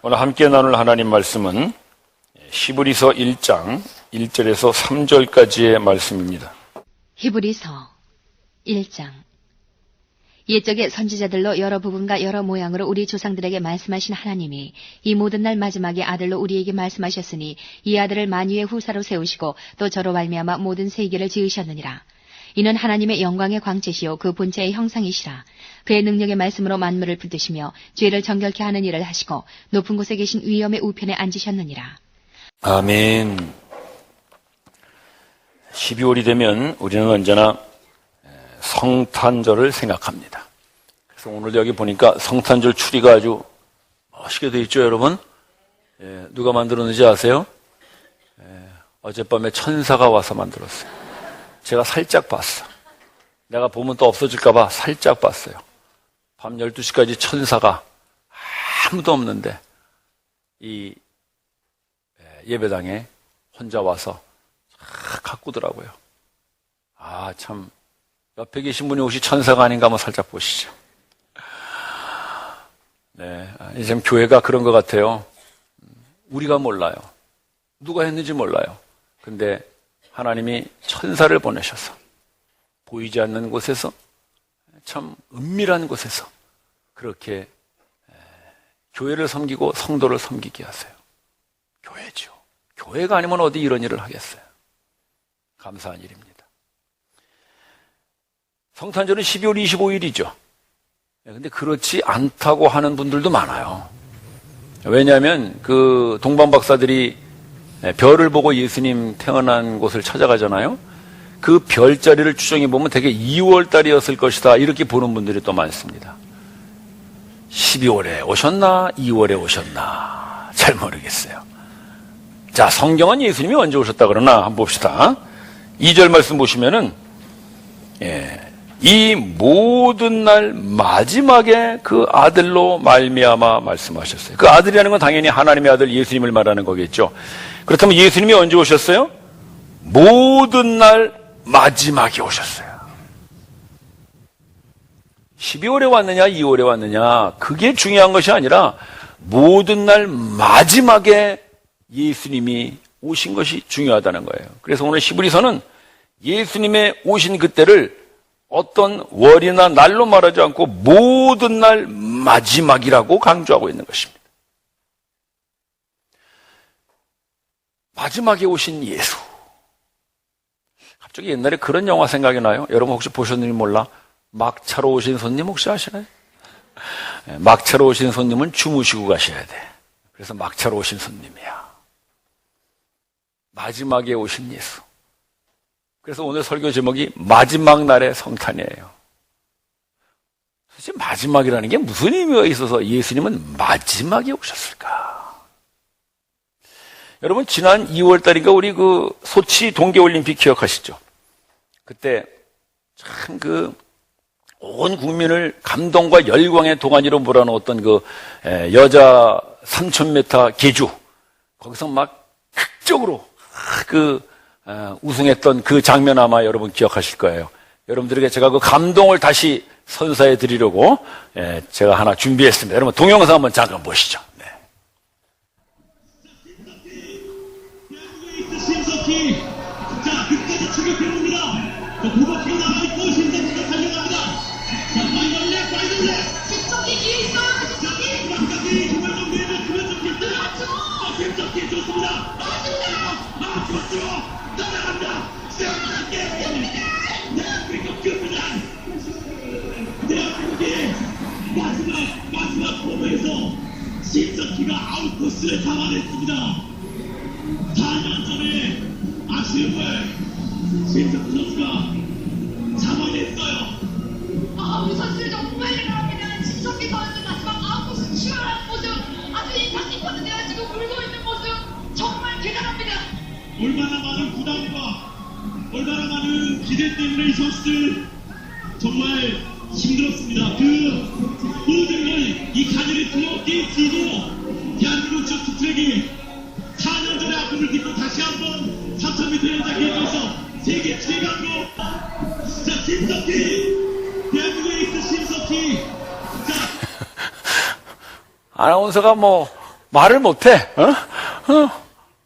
오늘 함께 나눌 하나님 말씀은 히브리서 1장 1절에서 3절까지의 말씀입니다. 히브리서 1장. 옛적의 선지자들로 여러 부분과 여러 모양으로 우리 조상들에게 말씀하신 하나님이 이 모든 날 마지막에 아들로 우리에게 말씀하셨으니 이 아들을 만유의 후사로 세우시고 또 저로 말미암아 모든 세계를 지으셨느니라. 이는 하나님의 영광의 광채시요 그 본체의 형상이시라. 그의 능력의 말씀으로 만물을 붙드시며 죄를 정결케 하는 일을 하시고 높은 곳에 계신 위엄의 우편에 앉으셨느니라. 아멘. 12월이 되면 우리는 언제나 성탄절을 생각합니다. 그래서 오늘 여기 보니까 성탄절 추리가 아주 멋있게 되어 있죠, 여러분? 누가 만들었는지 아세요? 어젯밤에 천사가 와서 만들었어요. 제가 살짝 봤어. 내가 보면 또 없어질까봐 살짝 봤어요. 밤 12시까지 천사가 아무도 없는데 이 예배당에 혼자 와서 가꾸더라고요. 아, 참 옆에 계신 분이 혹시 천사가 아닌가 한번 살짝 보시죠. 네, 이제 교회가 그런 것 같아요. 우리가 몰라요. 누가 했는지 몰라요. 근데 하나님이 천사를 보내셔서 보이지 않는 곳에서 참 은밀한 곳에서 그렇게 교회를 섬기고 성도를 섬기게 하세요. 교회죠. 교회가 아니면 어디 이런 일을 하겠어요. 감사한 일입니다. 성탄절은 12월 25일이죠. 근데 그렇지 않다고 하는 분들도 많아요. 왜냐하면 그 동방박사들이 별을 보고 예수님 태어난 곳을 찾아가잖아요. 그 별자리를 추정해 보면 되게 2월 달이었을 것이다 이렇게 보는 분들이 또 많습니다. 12월에 오셨나 2월에 오셨나 잘 모르겠어요. 자, 성경은 예수님이 언제 오셨다 그러나 한번 봅시다. 2절 말씀 보시면은 이 모든 날 마지막에 그 아들로 말미암아 말씀하셨어요. 그 아들이라는 건 당연히 하나님의 아들 예수님을 말하는 거겠죠. 그렇다면 예수님이 언제 오셨어요? 모든 날 마지막에 오셨어요. 12월에 왔느냐 2월에 왔느냐 그게 중요한 것이 아니라 모든 날 마지막에 예수님이 오신 것이 중요하다는 거예요. 그래서 오늘 히브리서는 예수님의 오신 그때를 어떤 월이나 날로 말하지 않고 모든 날 마지막이라고 강조하고 있는 것입니다. 마지막에 오신 예수. 갑자기 옛날에 그런 영화 생각이 나요. 여러분 혹시 보셨는지 몰라. 막차로 오신 손님 혹시 아시나요? 막차로 오신 손님은 주무시고 가셔야 돼. 그래서 막차로 오신 손님이야. 마지막에 오신 예수. 그래서 오늘 설교 제목이 마지막 날의 성탄이에요. 도대체 마지막이라는 게 무슨 의미가 있어서 예수님은 마지막에 오셨을까? 여러분 지난 2월 달인가 우리 그 소치 동계올림픽 기억하시죠? 그때 참 온 국민을 감동과 열광의 동안이로 몰아넣었던 그 여자 3000m 계주 거기서 막 극적으로 우승했던 그 장면 아마 여러분 기억하실 거예요. 여러분들에게 제가 그 감동을 다시 선사해 드리려고 제가 하나 준비했습니다. 여러분 동영상 한번 잠깐 보시죠. 네. 심석희, 자 끝까지 추격해봅니다. 도박해 나가있고 심석희가 달려갑니다. 자 빨리 심석희 뒤에 있어요. 심석희. 끝까지 정말 정리해서 그면 좋겠어요. 심석희 좋습니다. 좋죠. 따라갑니다. 대한민국 끝이다. 대한민국의 마지막 포부에서 심석희가 아웃코스를 잡아냈습니다. 4년 전에 아쉬움을 심석희 선수가 잡아냈어요. 우리 선수들 정말 대단합니다. 심석희 선수 마지막 아웃코스 치열한 모습 아주 인상 깊었는데요. 지금 울고 있는 모습 정말 대단합니다. 얼마나 많은 부담과 얼마나 많은 기대 때문에 이 선수들 정말 힘들었습니다. 그 모든 걸 이 가늘이 뜨겁게 뛰고 대한민국 쇼트트랙이 4년 전에 아픔을 딛고 다시 한번 3000m 연장에 떠서 세계 최강으로 자 심석희 대한민국의 에이스 심석희 자 아나운서가 뭐 말을 못해.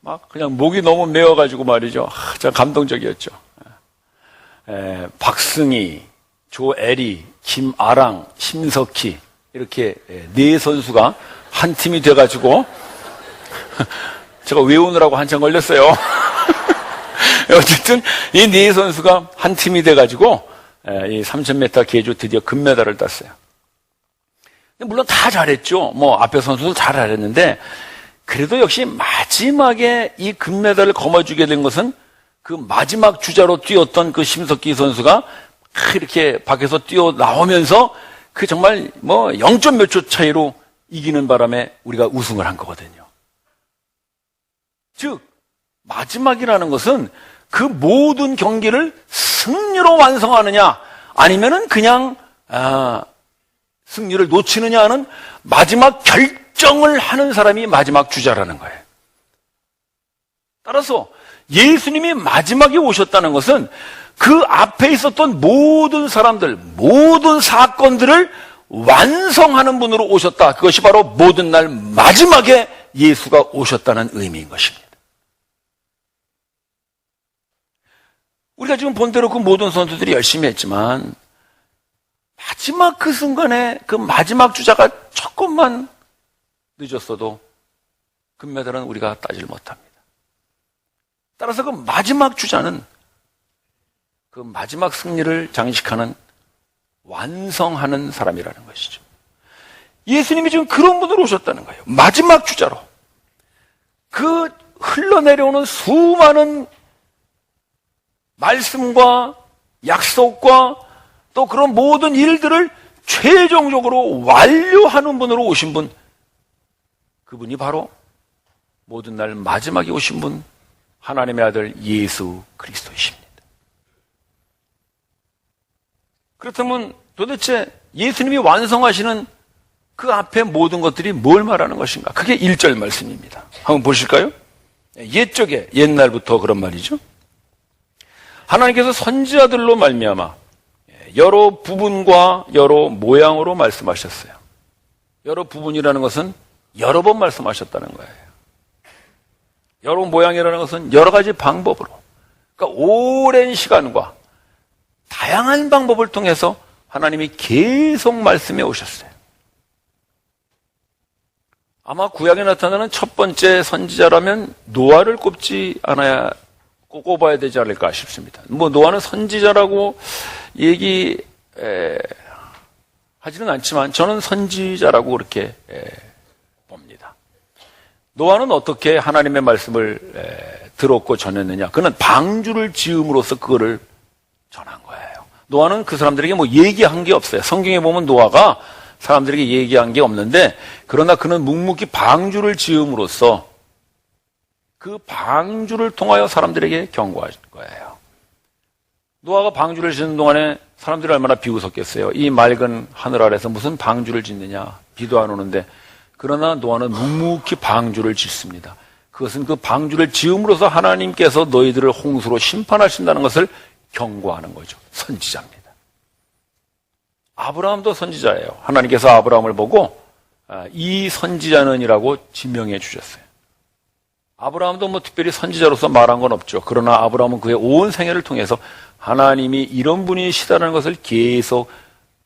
막 그냥 목이 너무 메어가지고 말이죠. 참 감동적이었죠. 박승희, 조애리, 김아랑, 심석희 이렇게 네 선수가 한 팀이 돼가지고 제가 외우느라고 한참 걸렸어요. 어쨌든 이 네 선수가 한 팀이 돼가지고 이 3000m 계주 드디어 금메달을 땄어요. 물론 다 잘했죠. 뭐 앞에 선수도 잘 잘했는데 그래도 역시 마지막에 이 금메달을 거머쥐게 된 것은 그 마지막 주자로 뛰었던 그 심석희 선수가 이렇게 밖에서 뛰어 나오면서 그 정말 뭐 0점 몇 초 차이로 이기는 바람에 우리가 우승을 한 거거든요. 즉 마지막이라는 것은 그 모든 경기를 승리로 완성하느냐 아니면은 그냥 승리를 놓치느냐 하는 마지막 결정을 하는 사람이 마지막 주자라는 거예요. 따라서 예수님이 마지막에 오셨다는 것은 그 앞에 있었던 모든 사람들, 모든 사건들을 완성하는 분으로 오셨다. 그것이 바로 모든 날 마지막에 예수가 오셨다는 의미인 것입니다. 우리가 지금 본 대로 그 모든 선수들이 열심히 했지만 마지막 그 순간에 그 마지막 주자가 조금만 늦었어도 금메달은 우리가 따질 못합니다. 따라서 그 마지막 주자는 그 마지막 승리를 장식하는 완성하는 사람이라는 것이죠. 예수님이 지금 그런 분으로 오셨다는 거예요. 마지막 주자로. 그 흘러내려오는 수많은 말씀과 약속과 또 그런 모든 일들을 최종적으로 완료하는 분으로 오신 분, 그분이 바로 모든 날 마지막에 오신 분, 하나님의 아들 예수 그리스도이십니다. 그렇다면 도대체 예수님이 완성하시는 그 앞에 모든 것들이 뭘 말하는 것인가? 그게 1절 말씀입니다. 한번 보실까요? 옛적에, 옛날부터 그런 말이죠. 하나님께서 선지자들로 말미암아 여러 부분과 여러 모양으로 말씀하셨어요. 여러 부분이라는 것은 여러 번 말씀하셨다는 거예요. 여러 모양이라는 것은 여러 가지 방법으로, 그러니까 오랜 시간과 다양한 방법을 통해서 하나님이 계속 말씀해 오셨어요. 아마 구약에 나타나는 첫 번째 선지자라면 노아를 꼽아야 되지 않을까 싶습니다. 뭐 노아는 선지자라고 하지는 않지만 저는 선지자라고 그렇게 봅니다. 노아는 어떻게 하나님의 말씀을 들었고 전했느냐? 그는 방주를 지음으로써 그거를 전한 거예요. 노아는 그 사람들에게 뭐 얘기한 게 없어요. 성경에 보면 노아가 사람들에게 얘기한 게 없는데, 그러나 그는 묵묵히 방주를 지음으로써 그 방주를 통하여 사람들에게 경고할 거예요. 노아가 방주를 짓는 동안에 사람들이 얼마나 비웃었겠어요. 이 맑은 하늘 아래서 무슨 방주를 짓느냐, 비도 안 오는데. 그러나 노아는 묵묵히 방주를 짓습니다. 그것은 그 방주를 지음으로써 하나님께서 너희들을 홍수로 심판하신다는 것을 경고하는 거죠. 선지자입니다. 아브라함도 선지자예요. 하나님께서 아브라함을 보고 이 선지자는이라고 지명해 주셨어요. 아브라함도 뭐 특별히 선지자로서 말한 건 없죠. 그러나 아브라함은 그의 온 생애를 통해서 하나님이 이런 분이시다는 것을 계속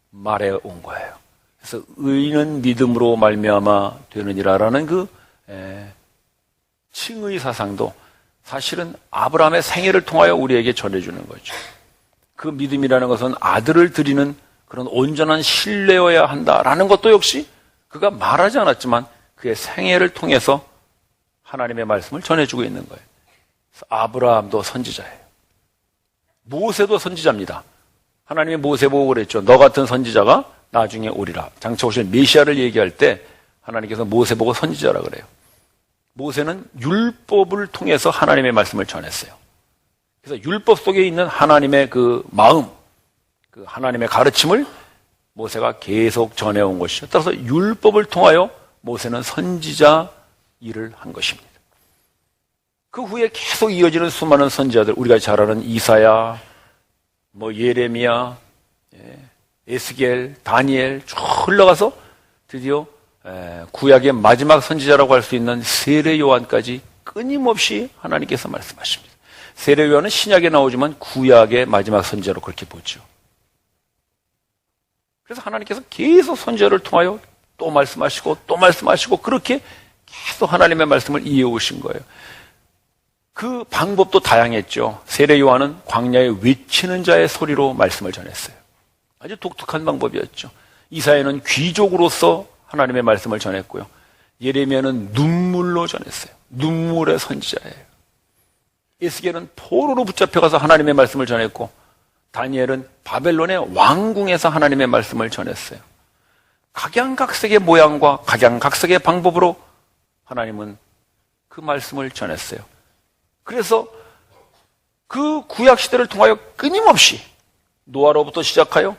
말해 온 거예요. 그래서 의인은 믿음으로 말미암아 되느니라라는 그 칭의 사상도 사실은 아브라함의 생애를 통하여 우리에게 전해주는 거죠. 그 믿음이라는 것은 아들을 드리는 그런 온전한 신뢰여야 한다라는 것도 역시 그가 말하지 않았지만 그의 생애를 통해서 하나님의 말씀을 전해주고 있는 거예요. 그래서 아브라함도 선지자예요. 모세도 선지자입니다. 하나님이 모세 보고 그랬죠. 너 같은 선지자가 나중에 오리라. 장차 오실 메시아를 얘기할 때 하나님께서 모세 보고 선지자라 그래요. 모세는 율법을 통해서 하나님의 말씀을 전했어요. 그래서 율법 속에 있는 하나님의 그 마음, 그 하나님의 가르침을 모세가 계속 전해온 것이죠. 따라서 율법을 통하여 모세는 선지자 일을 한 것입니다. 그 후에 계속 이어지는 수많은 선지자들, 우리가 잘 아는 이사야, 예레미야, 에스겔, 다니엘 쭉 흘러가서 드디어 구약의 마지막 선지자라고 할 수 있는 세례 요한까지 끊임없이 하나님께서 말씀하십니다. 세례 요한은 신약에 나오지만 구약의 마지막 선지자로 그렇게 보죠. 그래서 하나님께서 계속 선지자를 통하여 또 말씀하시고 또 말씀하시고 그렇게 계속 하나님의 말씀을 이어오신 거예요. 그 방법도 다양했죠. 세례 요한은 광야에 외치는 자의 소리로 말씀을 전했어요. 아주 독특한 방법이었죠. 이사야는 귀족으로서 하나님의 말씀을 전했고요. 예레미야는 눈물로 전했어요. 눈물의 선지자예요. 에스겔은 포로로 붙잡혀가서 하나님의 말씀을 전했고, 다니엘은 바벨론의 왕궁에서 하나님의 말씀을 전했어요. 각양각색의 모양과 각양각색의 방법으로 하나님은 그 말씀을 전했어요. 그래서 그 구약시대를 통하여 끊임없이 노아로부터 시작하여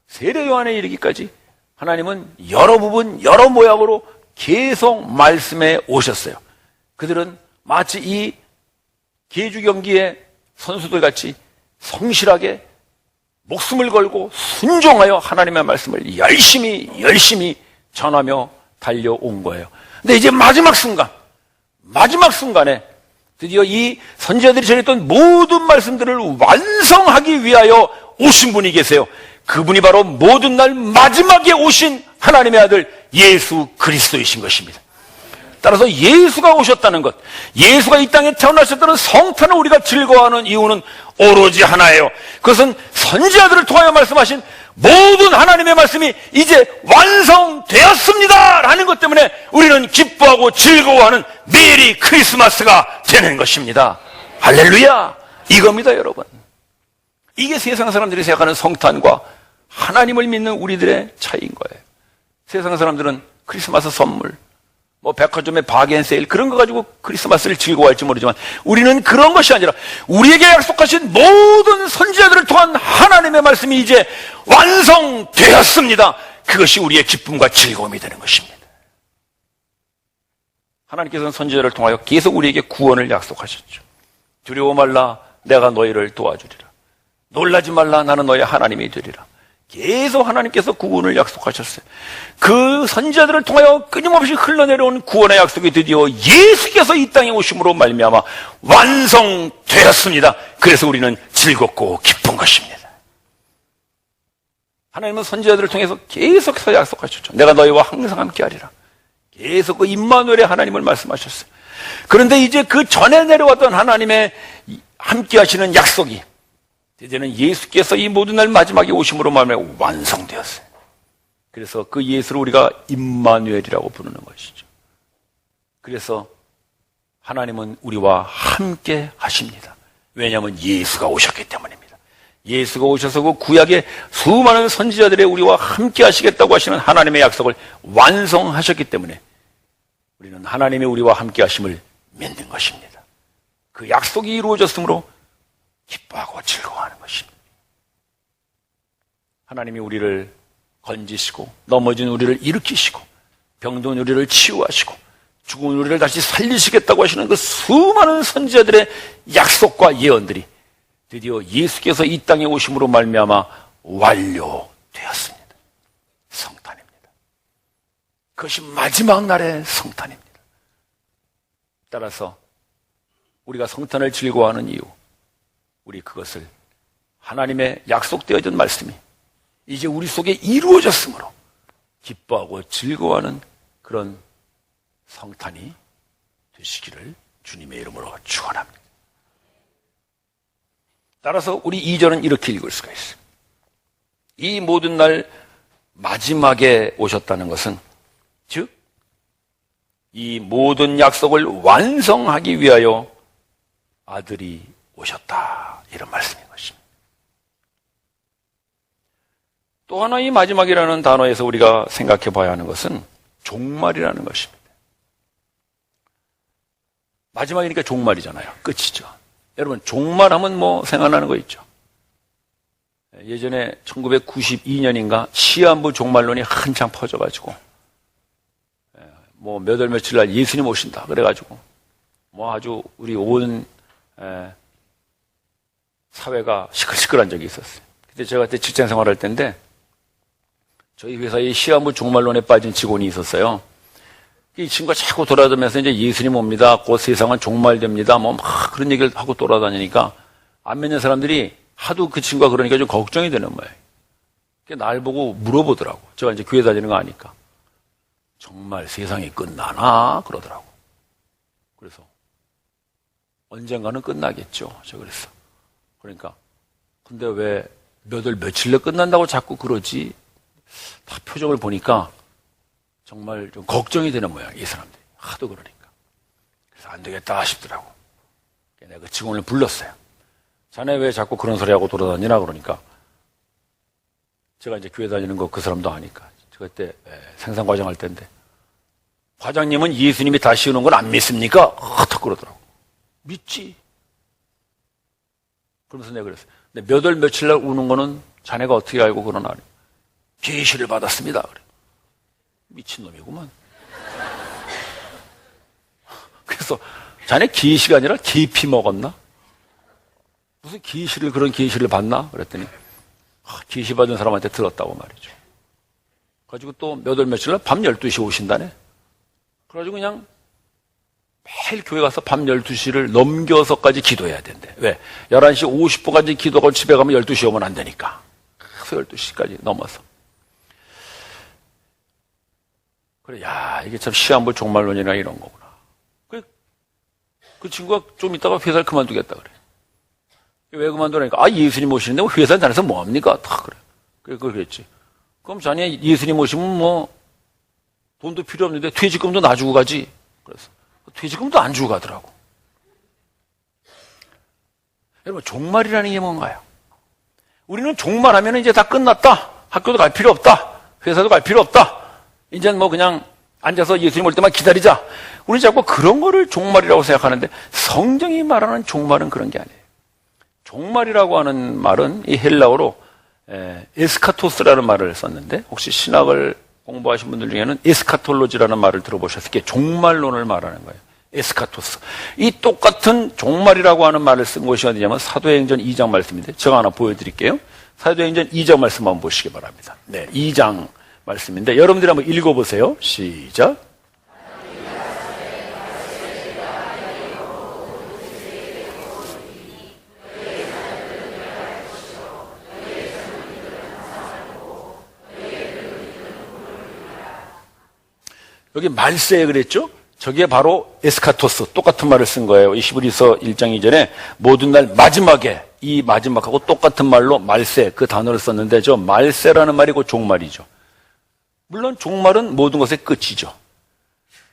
세례 요한에 이르기까지 하나님은 여러 부분, 여러 모양으로 계속 말씀해 오셨어요. 그들은 마치 이 계주 경기의 선수들 같이 성실하게 목숨을 걸고 순종하여 하나님의 말씀을 열심히 전하며 달려온 거예요. 근데 이제 마지막 순간에 드디어 이 선지자들이 전했던 모든 말씀들을 완성하기 위하여 오신 분이 계세요. 그분이 바로 모든 날 마지막에 오신 하나님의 아들 예수 그리스도이신 것입니다. 따라서 예수가 오셨다는 것, 예수가 이 땅에 태어나셨다는 성탄을 우리가 즐거워하는 이유는 오로지 하나예요. 그것은 선지자들을 통하여 말씀하신 모든 하나님의 말씀이 이제 완성되었습니다 라는 것 때문에 우리는 기뻐하고 즐거워하는 메리 크리스마스가 되는 것입니다. 할렐루야! 이겁니다, 여러분. 이게 세상 사람들이 생각하는 성탄과 하나님을 믿는 우리들의 차이인 거예요. 세상 사람들은 크리스마스 선물, 백화점의 바겐세일 그런 거 가지고 크리스마스를 즐거워할지 모르지만 우리는 그런 것이 아니라 우리에게 약속하신 모든 선지자들을 통한 하나님의 말씀이 이제 완성되었습니다. 그것이 우리의 기쁨과 즐거움이 되는 것입니다. 하나님께서는 선지자를 통하여 계속 우리에게 구원을 약속하셨죠. 두려워 말라, 내가 너희를 도와주리라. 놀라지 말라, 나는 너희 하나님이 되리라. 계속 하나님께서 구원을 약속하셨어요. 그 선지자들을 통하여 끊임없이 흘러내려온 구원의 약속이 드디어 예수께서 이 땅에 오심으로 말미암아 완성되었습니다. 그래서 우리는 즐겁고 기쁜 것입니다. 하나님은 선지자들을 통해서 계속해서 약속하셨죠. 내가 너희와 항상 함께하리라. 계속 그 임마누엘의 하나님을 말씀하셨어요. 그런데 이제 그 전에 내려왔던 하나님의 함께하시는 약속이 이제는 예수께서 이 모든 날 마지막에 오심으로 말미암아 완성되었어요. 그래서 그 예수를 우리가 임마누엘이라고 부르는 것이죠. 그래서 하나님은 우리와 함께 하십니다. 왜냐하면 예수가 오셨기 때문입니다. 예수가 오셔서 그 구약의 수많은 선지자들의 우리와 함께 하시겠다고 하시는 하나님의 약속을 완성하셨기 때문에 우리는 하나님이 우리와 함께 하심을 믿는 것입니다. 그 약속이 이루어졌으므로 기뻐하고 즐거워하는 것입니다. 하나님이 우리를 건지시고 넘어진 우리를 일으키시고 병든 우리를 치유하시고 죽은 우리를 다시 살리시겠다고 하시는 그 수많은 선지자들의 약속과 예언들이 드디어 예수께서 이 땅에 오심으로 말미암아 완료되었습니다. 성탄입니다. 그것이 마지막 날의 성탄입니다. 따라서 우리가 성탄을 즐거워하는 이유, 우리 그것을 하나님의 약속되어진 말씀이 이제 우리 속에 이루어졌으므로 기뻐하고 즐거워하는 그런 성탄이 되시기를 주님의 이름으로 축원합니다. 따라서 우리 2절은 이렇게 읽을 수가 있어요. 이 모든 날 마지막에 오셨다는 것은 즉 이 모든 약속을 완성하기 위하여 아들이 오셨다, 이런 말씀인 것입니다. 또 하나 이 마지막이라는 단어에서 우리가 생각해 봐야 하는 것은 종말이라는 것입니다. 마지막이니까 종말이잖아요. 끝이죠. 여러분, 종말하면 뭐 생각나는 거 있죠. 예전에 1992년인가 시한부 종말론이 한창 퍼져가지고 뭐 몇 월 며칠 날 예수님 오신다 그래가지고 뭐 아주 우리 온 사회가 시끌시끌한 적이 있었어요. 그때 제가 그때 직장 생활할 때인데 저희 회사에 시한부 종말론에 빠진 직원이 있었어요. 이 친구가 자꾸 돌아다니면서 이제 예수님 옵니다. 곧 세상은 종말됩니다. 뭐 막 그런 얘기를 하고 돌아다니니까 안 믿는 사람들이 하도 그 친구가 그러니까 좀 걱정이 되는 거예요. 날 보고 물어보더라고. 제가 이제 교회 다니는 거 아니까. 정말 세상이 끝나나? 그러더라고. 그래서 언젠가는 끝나겠죠. 제가 그랬어. 그러니까 근데 왜 며칠 내 끝난다고 자꾸 그러지? 다 표정을 보니까 정말 좀 걱정이 되는 모양, 이 사람들이. 하도 그러니까. 그래서 안 되겠다 싶더라고. 내가 그 직원을 불렀어요. 자네 왜 자꾸 그런 소리 하고 돌아다니나? 그러니까 제가 이제 교회 다니는 거 그 사람도 아니까. 제가 그때 생산 과장 할 때인데 과장님은 예수님이 다시 오는 걸 안 믿습니까? 탁 그러더라고. 믿지. 그러면서 내가 그랬어요. 근데 몇 월 며칠 날 우는 거는 자네가 어떻게 알고 그러나? 계시를 받았습니다. 그래. 미친놈이구만. 그래서 자네 계시가 아니라 계피 먹었나? 무슨 계시를 그런 계시를 받나? 그랬더니 계시 받은 사람한테 들었다고 말이죠. 그래가지고 또 몇 월 며칠 날 밤 12시 오신다네. 그래가지고 그냥 매일 교회 가서 밤 12시를 넘겨서까지 기도해야 된대. 왜? 11시 50분까지 기도하고 집에 가면 12시 오면 안 되니까. 그래서 12시까지 넘어서. 그래, 야, 이게 참 시한부 종말론이나 이런 거구나. 그 친구가 좀 있다가 회사를 그만두겠다 그래. 왜 그만두라니까? 아, 예수님 오시는데 회사 다녀서 뭐합니까? 다 그래. 그래, 그랬지. 그럼 자네 예수님 오시면 뭐, 돈도 필요 없는데 퇴직금도 놔주고 가지. 그래서. 퇴직금도 안 주고 가더라고. 여러분, 종말이라는 게 뭔가요? 우리는 종말하면 이제 다 끝났다. 학교도 갈 필요 없다. 회사도 갈 필요 없다. 이제는 뭐 그냥 앉아서 예수님 올 때만 기다리자. 우리 자꾸 그런 거를 종말이라고 생각하는데 성경이 말하는 종말은 그런 게 아니에요. 종말이라고 하는 말은 이 헬라어로 에스카토스라는 말을 썼는데 혹시 신학을 공부하신 분들 중에는 에스카톨로지라는 말을 들어보셨을 게 종말론을 말하는 거예요. 에스카토스. 이 똑같은 종말이라고 하는 말을 쓴 곳이 어디냐면 사도행전 2장 말씀인데 제가 하나 보여드릴게요. 사도행전 2장 말씀 한번 보시기 바랍니다. 네, 2장 말씀인데 여러분들이 한번 읽어보세요. 시작. 여기 말세 그랬죠? 저게 바로 에스카토스, 똑같은 말을 쓴 거예요. 이 히브리서 1장 2절에 모든 날 마지막에 이 마지막하고 똑같은 말로 말세 그 단어를 썼는데 저 말세라는 말이 곧 종말이죠. 물론 종말은 모든 것의 끝이죠.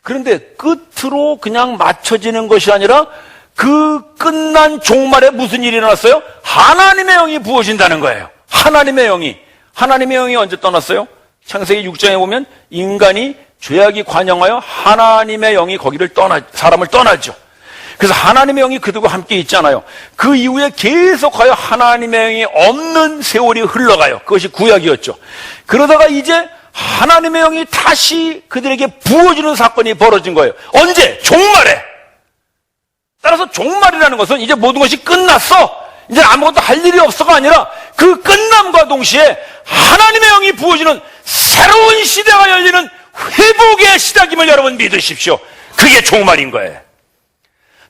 그런데 끝으로 그냥 맞춰지는 것이 아니라 그 끝난 종말에 무슨 일이 일어났어요? 하나님의 영이 부어진다는 거예요. 하나님의 영이 언제 떠났어요? 창세기 6장에 보면 인간이 죄악이 관영하여 하나님의 영이 거기를 사람을 떠나죠. 그래서 하나님의 영이 그들과 함께 있잖아요. 그 이후에 계속하여 하나님의 영이 없는 세월이 흘러가요. 그것이 구약이었죠. 그러다가 이제 하나님의 영이 다시 그들에게 부어주는 사건이 벌어진 거예요. 언제? 종말에. 따라서 종말이라는 것은 이제 모든 것이 끝났어. 이제 아무것도 할 일이 없어가 아니라 그 끝남과 동시에 하나님의 영이 부어주는 새로운 시대가 열리는 회복의 시작임을 여러분 믿으십시오. 그게 종말인 거예요.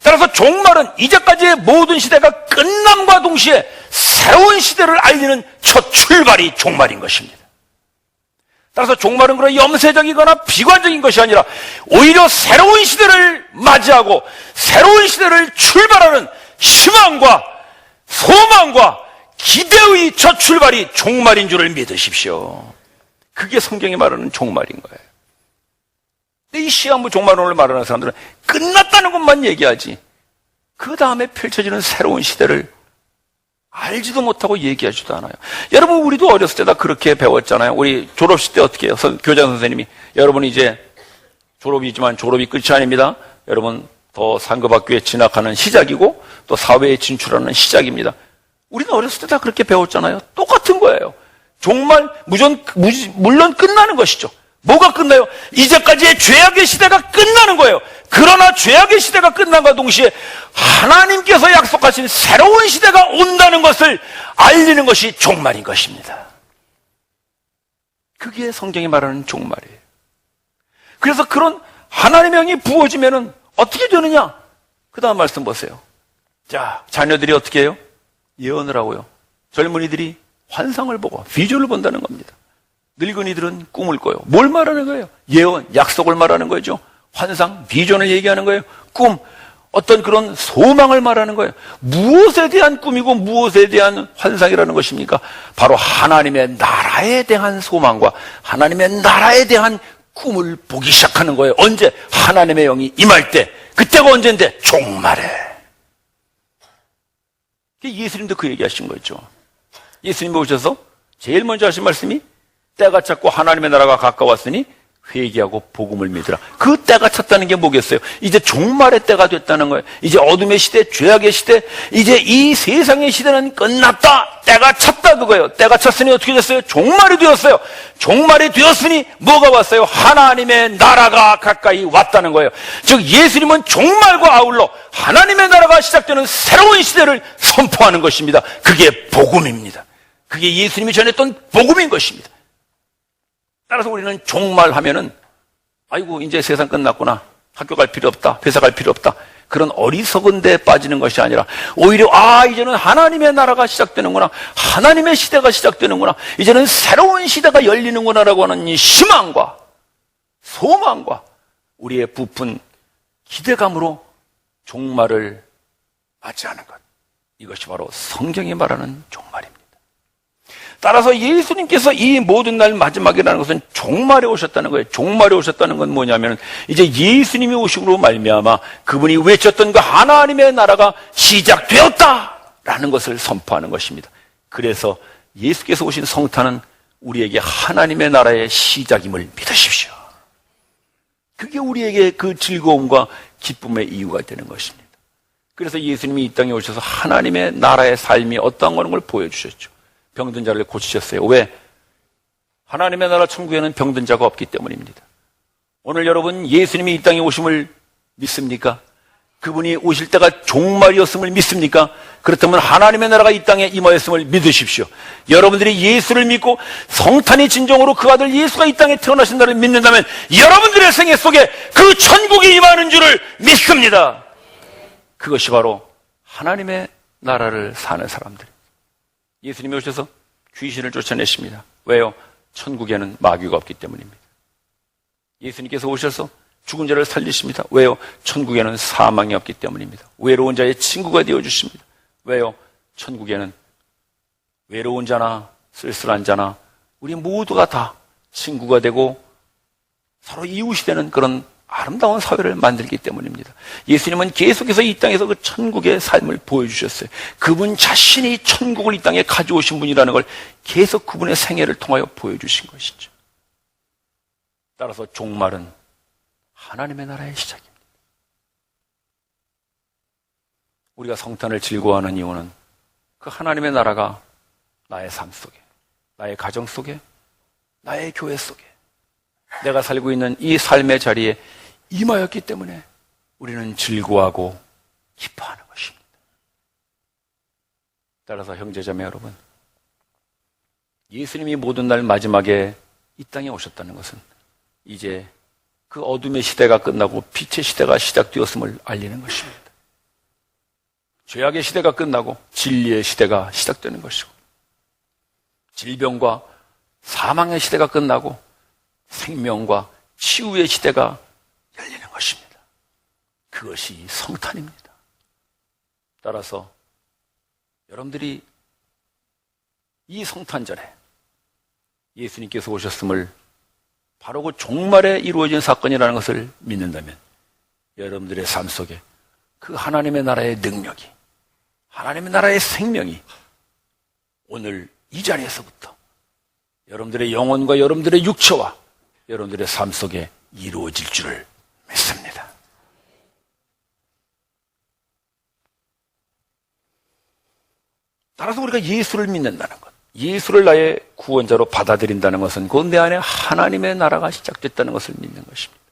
따라서 종말은 이제까지의 모든 시대가 끝남과 동시에 새로운 시대를 알리는 첫 출발이 종말인 것입니다. 따라서 종말은 그런 염세적이거나 비관적인 것이 아니라 오히려 새로운 시대를 맞이하고 새로운 시대를 출발하는 희망과 소망과 기대의 첫 출발이 종말인 줄을 믿으십시오. 그게 성경이 말하는 종말인 거예요. 근데 이 시한부 종말론을 말하는 사람들은 끝났다는 것만 얘기하지 그 다음에 펼쳐지는 새로운 시대를 알지도 못하고 얘기하지도 않아요. 여러분, 우리도 어렸을 때 다 그렇게 배웠잖아요. 우리 졸업식 때 어떻게 해요? 교장 선생님이 여러분 이제 졸업이지만 졸업이 끝이 아닙니다. 여러분 더 상급학교에 진학하는 시작이고 또 사회에 진출하는 시작입니다. 우리는 어렸을 때 다 그렇게 배웠잖아요. 똑같은 거예요. 종말 물론 끝나는 것이죠. 뭐가 끝나요? 이제까지의 죄악의 시대가 끝나는 거예요. 그러나 죄악의 시대가 끝난과 동시에 하나님께서 약속하신 새로운 시대가 온다는 것을 알리는 것이 종말인 것입니다. 그게 성경이 말하는 종말이에요. 그래서 그런 하나님의 영이 부어지면은 어떻게 되느냐? 그 다음 말씀 보세요. 자, 자녀들이 어떻게 해요? 예언을 하고요. 젊은이들이 환상을 보고 비전을 본다는 겁니다. 늙은이들은 꿈을 꿔요. 뭘 말하는 거예요? 예언, 약속을 말하는 거죠. 환상, 비전을 얘기하는 거예요. 꿈, 어떤 그런 소망을 말하는 거예요. 무엇에 대한 꿈이고 무엇에 대한 환상이라는 것입니까? 바로 하나님의 나라에 대한 소망과 하나님의 나라에 대한 꿈을 보기 시작하는 거예요. 언제? 하나님의 영이 임할 때. 그때가 언제인데? 종말에. 예수님도 그 얘기하신 거죠. 예수님이 오셔서 제일 먼저 하신 말씀이 때가 찼고 하나님의 나라가 가까웠으니 회개하고 복음을 믿으라. 그 때가 찼다는 게 뭐겠어요? 이제 종말의 때가 됐다는 거예요. 이제 어둠의 시대, 죄악의 시대, 이제 이 세상의 시대는 끝났다. 때가 찼다 그거예요. 때가 찼으니 어떻게 됐어요? 종말이 되었어요. 종말이 되었으니 뭐가 왔어요? 하나님의 나라가 가까이 왔다는 거예요. 즉 예수님은 종말과 아울러 하나님의 나라가 시작되는 새로운 시대를 선포하는 것입니다. 그게 복음입니다. 그게 예수님이 전했던 복음인 것입니다. 따라서 우리는 종말하면은 아이고 이제 세상 끝났구나, 학교 갈 필요 없다, 회사 갈 필요 없다, 그런 어리석은 데에 빠지는 것이 아니라 오히려 이제는 하나님의 나라가 시작되는구나, 하나님의 시대가 시작되는구나, 이제는 새로운 시대가 열리는구나라고 하는 이 희망과 소망과 우리의 부푼 기대감으로 종말을 맞이하는 것, 이것이 바로 성경이 말하는 종말입니다. 따라서 예수님께서 이 모든 날 마지막이라는 것은 종말에 오셨다는 거예요. 종말에 오셨다는 건 뭐냐면 이제 예수님이 오심으로 말미암아 그분이 외쳤던 그 하나님의 나라가 시작되었다라는 것을 선포하는 것입니다. 그래서 예수께서 오신 성탄은 우리에게 하나님의 나라의 시작임을 믿으십시오. 그게 우리에게 그 즐거움과 기쁨의 이유가 되는 것입니다. 그래서 예수님이 이 땅에 오셔서 하나님의 나라의 삶이 어떠한 걸 보여주셨죠. 병든 자를 고치셨어요. 왜? 하나님의 나라 천국에는 병든 자가 없기 때문입니다. 오늘 여러분 예수님이 이 땅에 오심을 믿습니까? 그분이 오실 때가 종말이었음을 믿습니까? 그렇다면 하나님의 나라가 이 땅에 임하였음을 믿으십시오. 여러분들이 예수를 믿고 성탄이 진정으로 그 아들 예수가 이 땅에 태어나신다를 믿는다면 여러분들의 생애 속에 그 천국이 임하는 줄을 믿습니다. 그것이 바로 하나님의 나라를 사는 사람들. 예수님이 오셔서 귀신을 쫓아내십니다. 왜요? 천국에는 마귀가 없기 때문입니다. 예수님께서 오셔서 죽은 자를 살리십니다. 왜요? 천국에는 사망이 없기 때문입니다. 외로운 자의 친구가 되어주십니다. 왜요? 천국에는 외로운 자나 쓸쓸한 자나 우리 모두가 다 친구가 되고 서로 이웃이 되는 그런 아름다운 사회를 만들기 때문입니다. 예수님은 계속해서 이 땅에서 그 천국의 삶을 보여주셨어요. 그분 자신이 천국을 이 땅에 가져오신 분이라는 걸 계속 그분의 생애를 통하여 보여주신 것이죠. 따라서 종말은 하나님의 나라의 시작입니다. 우리가 성탄을 즐거워하는 이유는 그 하나님의 나라가 나의 삶 속에, 나의 가정 속에, 나의 교회 속에, 내가 살고 있는 이 삶의 자리에 임하였기 때문에 우리는 즐거워하고 기뻐하는 것입니다. 따라서 형제자매 여러분, 예수님이 모든 날 마지막에 이 땅에 오셨다는 것은 이제 그 어둠의 시대가 끝나고 빛의 시대가 시작되었음을 알리는 것입니다. 죄악의 시대가 끝나고 진리의 시대가 시작되는 것이고, 질병과 사망의 시대가 끝나고 생명과 치유의 시대가 열리는 것입니다. 그것이 성탄입니다. 따라서 여러분들이 이 성탄절에 예수님께서 오셨음을 바로 그 종말에 이루어진 사건이라는 것을 믿는다면 여러분들의 삶 속에 그 하나님의 나라의 능력이, 하나님의 나라의 생명이 오늘 이 자리에서부터 여러분들의 영혼과 여러분들의 육체와 여러분들의 삶 속에 이루어질 줄을 믿습니다. 따라서 우리가 예수를 믿는다는 것, 예수를 나의 구원자로 받아들인다는 것은 그 내 안에 하나님의 나라가 시작됐다는 것을 믿는 것입니다.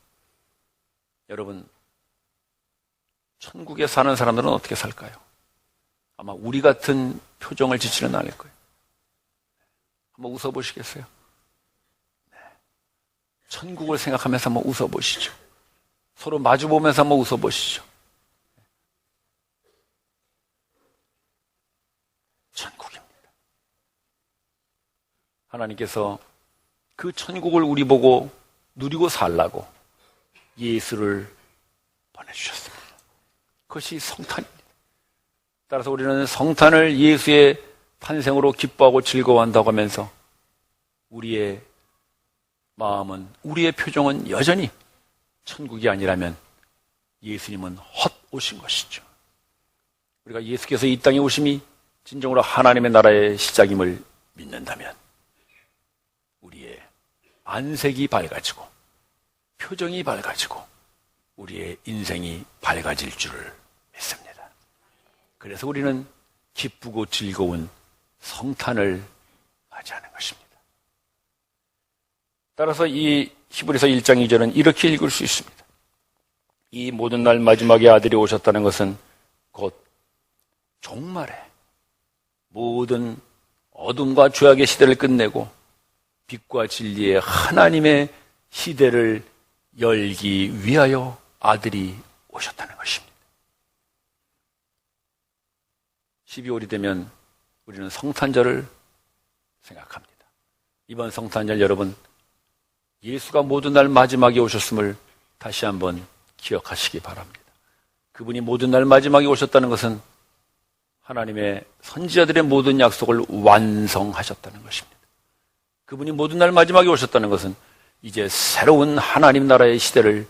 여러분, 천국에 사는 사람들은 어떻게 살까요? 아마 우리 같은 표정을 짓지는 않을 거예요. 한번 웃어보시겠어요? 천국을 생각하면서 한번 웃어보시죠. 서로 마주보면서 한번 웃어보시죠. 천국입니다. 하나님께서 그 천국을 우리 보고 누리고 살라고 예수를 보내주셨습니다. 그것이 성탄입니다. 따라서 우리는 성탄을 예수의 탄생으로 기뻐하고 즐거워한다고 하면서 우리의 마음은, 우리의 표정은 여전히 천국이 아니라면 예수님은 헛오신 것이죠. 우리가 예수께서 이 땅에 오심이 진정으로 하나님의 나라의 시작임을 믿는다면 우리의 안색이 밝아지고 표정이 밝아지고 우리의 인생이 밝아질 줄을 믿습니다. 그래서 우리는 기쁘고 즐거운 성탄을 맞이하는 것입니다. 따라서 이 히브리서 1장 2절은 이렇게 읽을 수 있습니다. 이 모든 날 마지막에 아들이 오셨다는 것은 곧 종말에 모든 어둠과 죄악의 시대를 끝내고 빛과 진리의 하나님의 시대를 열기 위하여 아들이 오셨다는 것입니다. 12월이 되면 우리는 성탄절을 생각합니다. 이번 성탄절 여러분, 예수가 모든 날 마지막에 오셨음을 다시 한번 기억하시기 바랍니다. 그분이 모든 날 마지막에 오셨다는 것은 하나님의 선지자들의 모든 약속을 완성하셨다는 것입니다. 그분이 모든 날 마지막에 오셨다는 것은 이제 새로운 하나님 나라의 시대를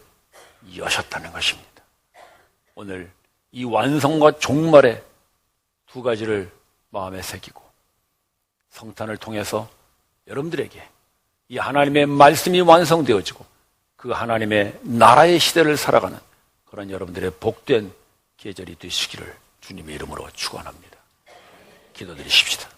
여셨다는 것입니다. 오늘 이 완성과 종말의 두 가지를 마음에 새기고 성탄을 통해서 여러분들에게 이 하나님의 말씀이 완성되어지고 그 하나님의 나라의 시대를 살아가는 그런 여러분들의 복된 계절이 되시기를 주님의 이름으로 축원합니다. 기도드리십시다.